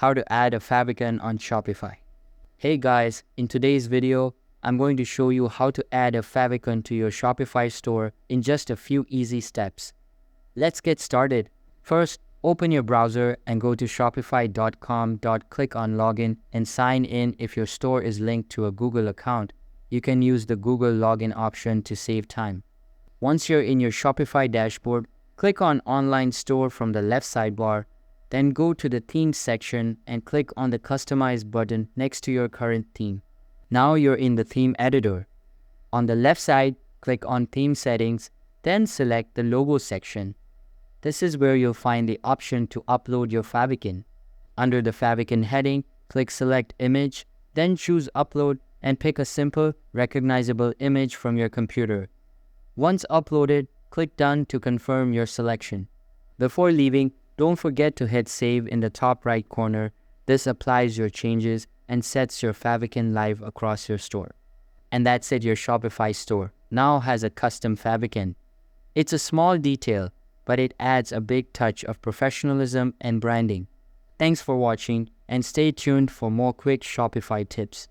how to add a favicon on Shopify. Hey guys, in today's video, I'm going to show you how to add a favicon to your Shopify store in just a few easy steps. Let's get started. First, open your browser and go to shopify.com. Click on login and sign in. If your store is linked to a Google account, you can use the Google login option to save time. Once you're in your Shopify dashboard, click on Online Store from the left sidebar. Then go to the Themes section and click on the Customize button next to your current theme. Now you're in the theme editor. On the left side, click on Theme Settings, then select the Logo section. This is where you'll find the option to upload your favicon. Under the favicon heading, click Select Image, then choose Upload and pick a simple, recognizable image from your computer. Once uploaded, click Done to confirm your selection. Before leaving, don't forget to hit Save in the top right corner. This applies your changes and sets your favicon live across your store. And that's it, your Shopify store now has a custom favicon. It's a small detail, but it adds a big touch of professionalism and branding. Thanks for watching and stay tuned for more quick Shopify tips.